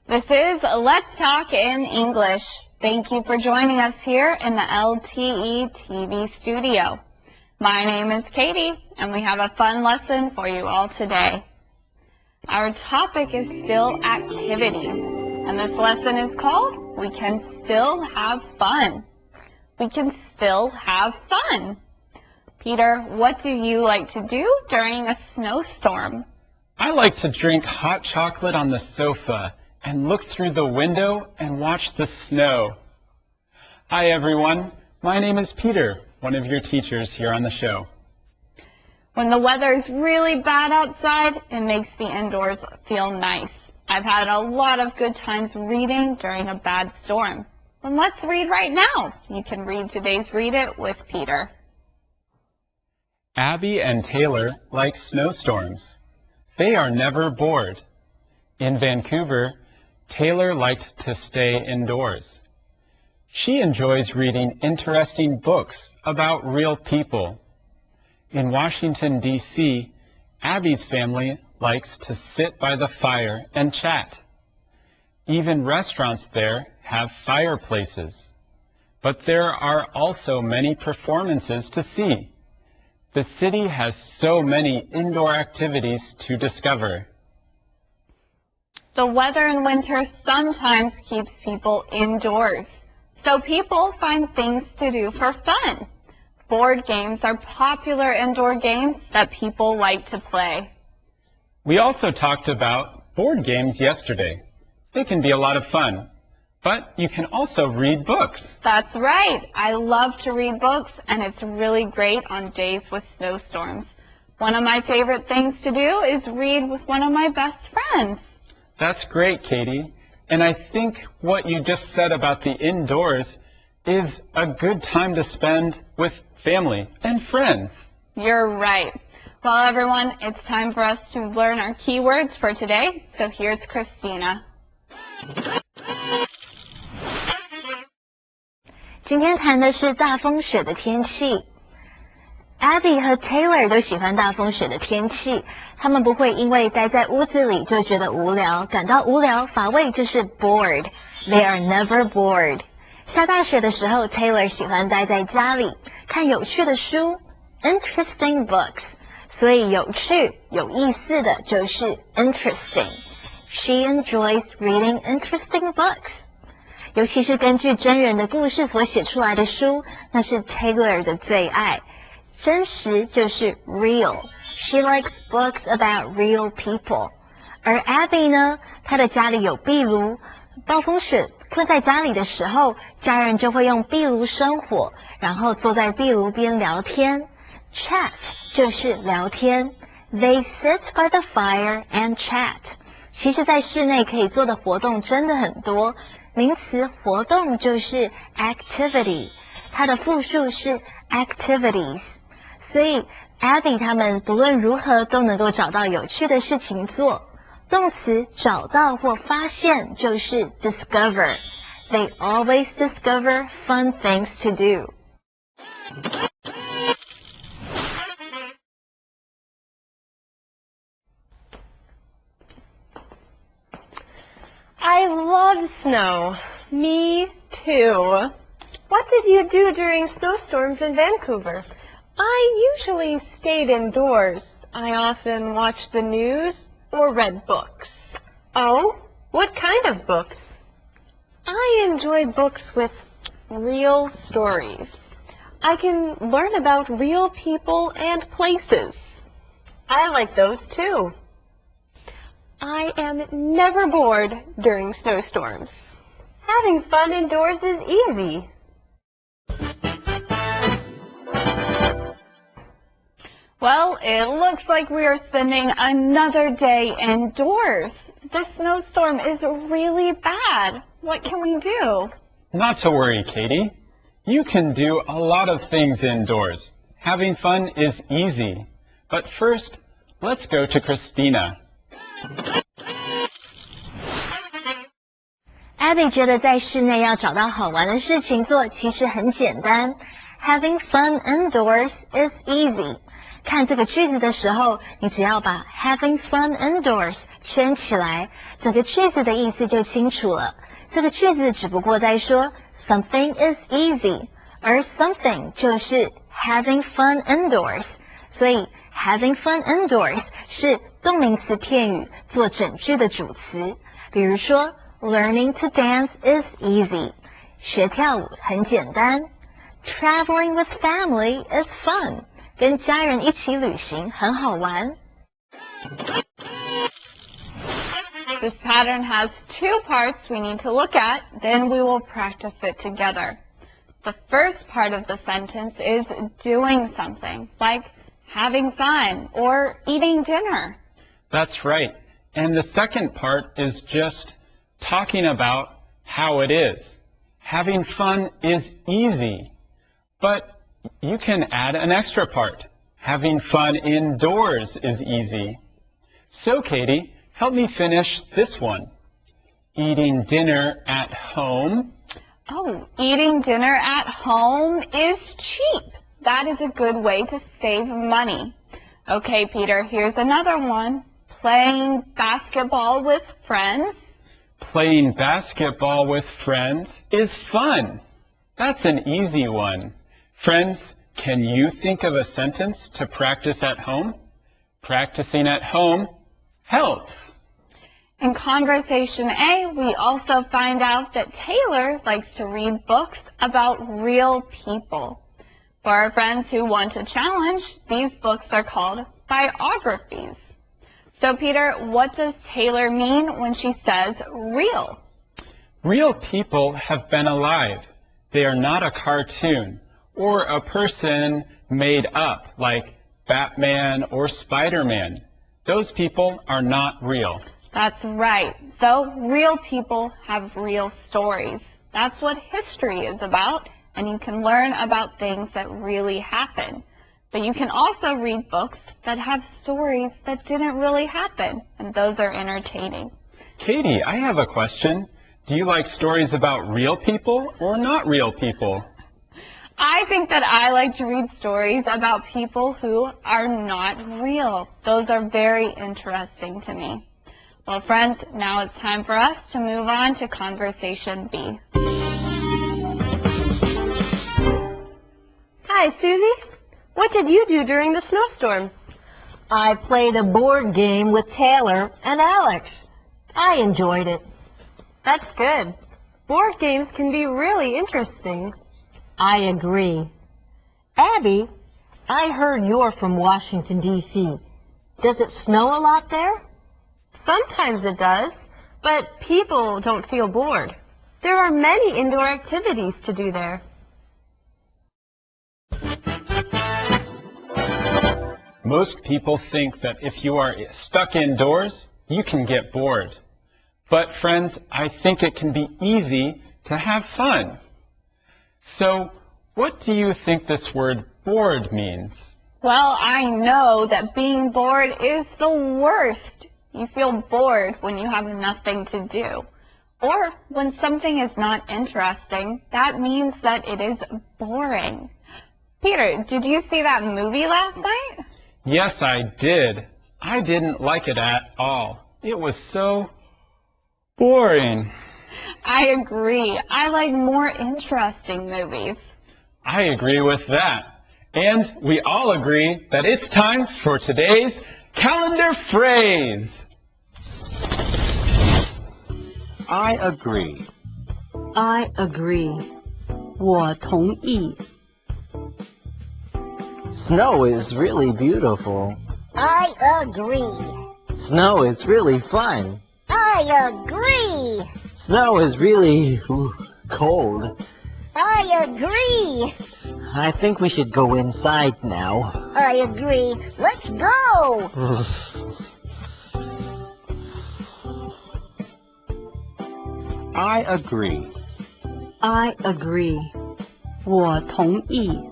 This is Let's Talk in English. Thank you for joining us here in the LTE TV studio. My name is Katie, and we have a fun lesson for you all today. Our topic is still activities, and this lesson is called We Can Still Have Fun. We can still have fun. Peter, what do you like to do during a snowstorm? I like to drink hot chocolate on the sofa and look through the window and watch the snow. Hi everyone, my name is Peter, one of your teachers here on the show. When the weather is really bad outside, it makes the indoors feel nice. I've had a lot of good times reading during a bad storm. Well, let's read right now. You can read today's Read It with Peter. Abby and Taylor like snowstorms. They are never bored. In Vancouver, Taylor liked to stay indoors. She enjoys reading interesting books about real people. In Washington, D.C., Abby's family likes to sit by the fire and chat. Even restaurants there have fireplaces. But there are also many performances to see. The city has so many indoor activities to discover. The weather in winter sometimes keeps people indoors, so people find things to do for fun. Board games are popular indoor games that people like to play. We also talked about board games yesterday. They can be a lot of fun, but you can also read books. That's right. I love to read books, and it's really great on days with snowstorms. One of my favorite things to do is read with one of my best friends. That's great, Katie. And I think what you just said about the indoors is a good time to spend with family and friends. You're right. Well, everyone, it's time for us to learn our keywords for today. So here's Christina. 今天谈的是大风雪的天气。Abby 和 Taylor 都喜欢大风雪的天气，他们不会因为待在屋子里就觉得无聊，感到无聊乏味就是 bored. They are never bored. 下大雪的时候 ，Taylor 喜欢待在家里看有趣的书 ，interesting books. 所以有趣、有意思的就是 interesting. She enjoys reading interesting books. 尤其是根据真人的故事所写出来的书，那是 Taylor 的最爱。真实就是 real. She likes books about real people. 而 Abby 呢，她的家里有壁炉，暴风雪困在家里的时候，家人就会用壁炉生火，然后坐在壁炉边聊天。Chat 就是聊天。They sit by the fire and chat. 其实在室内可以做的活动真的很多。名词活动就是 activity， 它的复数是 activities， 所以 Abby 他们不论如何都能够找到有趣的事情做。动词找到或发现就是 discover. They always discover fun things to do. I love snow. Me too. What did you do during snowstorms in Vancouver? I usually stayed indoors. I often watched the news or read books. Oh, what kind of books? I enjoy books with real stories. I can learn about real people and places. I like those too. I am never bored during snowstorms. Having fun indoors is easy. Well, it looks like we are spending another day indoors. This snowstorm is really bad. What can we do? Not to worry, Katie. You can do a lot of things indoors. Having fun is easy. But first, let's go to Christina. Abby 觉得在室内要找到好玩的事情做其实很简单。Having fun indoors is easy. 看这个句子的时候，你只要把 having fun indoors 圈起来，整个句子的意思就清楚了。这个句子只不过在说 something is easy， 而 something 就是 having fun indoors， 所以 having fun indoors 是动名词片语做整句的主词。比如说 learning to dance is easy， 学跳舞很简单。Traveling with family is fun， 跟家人一起旅行很好玩。This pattern has two parts we need to look at, then we will practice it together. The first part of the sentence is doing something, like having fun or eating dinner. That's right. And the second part is just talking about how it is. Having fun is easy, but you can add an extra part. Having fun indoors is easy. So, Katie, help me finish this one. Eating dinner at home. Oh, eating dinner at home is cheap. That is a good way to save money. Okay, Peter, here's another one. Playing basketball with friends. Playing basketball with friends is fun. That's an easy one. Friends, can you think of a sentence to practice at home? Practicing at home helps. In Conversation A, we also find out that Taylor likes to read books about real people. For our friends who want a challenge, these books are called biographies. So, Peter, what does Taylor mean when she says real? Real people have been alive. They are not a cartoon or a person made up like Batman or Spider-Man. Those people are not real. That's right. So, real people have real stories. That's what history is about, and you can learn about things that really happen. But you can also read books that have stories that didn't really happen, and those are entertaining. Katie, I have a question. Do you like stories about real people or not real people? I think that I like to read stories about people who are not real. Those are very interesting to me. Well, friends, now it's time for us to move on to Conversation B. Hi, Susie. What did you do during the snowstorm? I played a board game with Taylor and Alex. I enjoyed it. That's good. Board games can be really interesting. I agree. Abby, I heard you're from Washington, D.C. Does it snow a lot there? Sometimes it does, but people don't feel bored. There are many indoor activities to do there. Most people think that if you are stuck indoors, you can get bored. But friends, I think it can be easy to have fun. So, what do you think this word bored means? Well, I know that being bored is the worst. You feel bored when you have nothing to do. Or when something is not interesting, that means that it is boring. Peter, did you see that movie last night? Yes, I did. I didn't like it at all. It was so boring. I agree. I like more interesting movies. I agree with that. And we all agree that it's time for today's calendar phrase. I agree. I agree. 我同意. Snow is really beautiful. I agree. Snow is really fun. I agree. Snow is really cold. I agree. I think we should go inside now. I agree. Let's go. I agree. I agree. 我同意.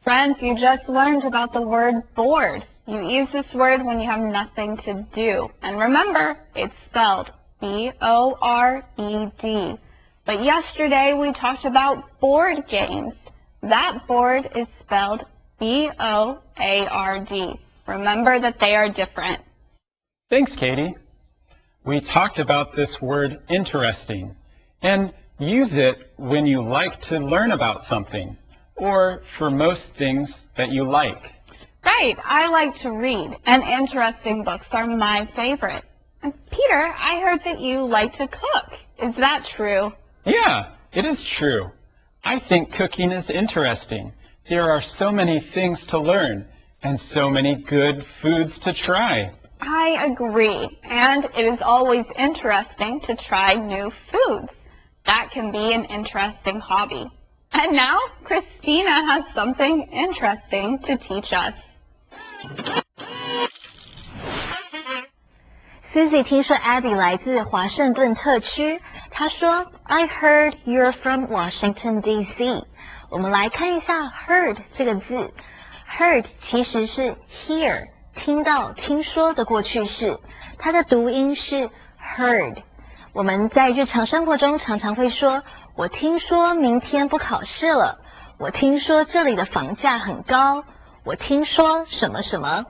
Friends, you just learned about the word bored. You use this word when you have nothing to do. And remember, it's spelled B-O-R-E-D. But yesterday we talked about board games. That board is spelled B-O-A-R-D. Remember that they are different. Thanks, Katie. We talked about this word interesting, and use it when you like to learn about something, or for most things that you like. Right, I like to read, and interesting books are my favorite. And Peter, I heard that you like to cook. Is that true? Yeah, it is true. I think cooking is interesting. There are so many things to learn, and so many good foods to try. I agree, and it is always interesting to try new foods. That can be an interesting hobby. And now, Christina has something interesting to teach us. Susie 听说 Abby 来自华盛顿特区，她说 I heard you're from Washington D.C. 我们来看一下 heard 这个字 ，heard 其实是 hear 听到、听说的过去式，它的读音是 heard。我们在日常生活中常常会说，我听说明天不考试了，我听说这里的房价很高，我听说什么什么。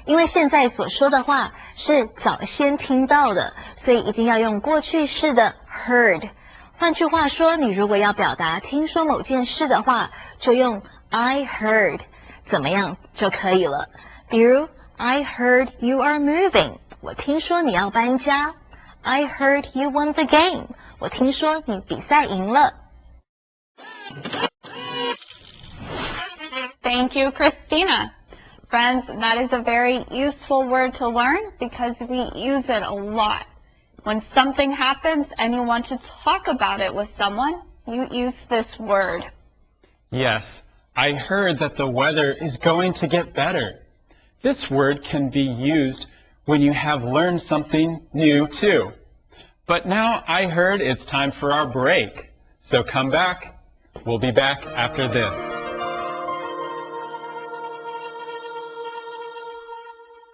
因为现在所说的话是早先听到的，所以一定要用过去式的 heard。换句话说，你如果要表达听说某件事的话，就用 I heard 怎么样就可以了。比如 I heard you are moving， 我听说你要搬家。I heard you won the game， 我听说你比赛赢了。Thank you, Christina. Friends, that is a very useful word to learn because we use it a lot. When something happens and you want to talk about it with someone, you use this word. Yes, I heard that the weather is going to get better. This word can be used when you have learned something new too. But now I heard it's time for our break. So come back. We'll be back after this.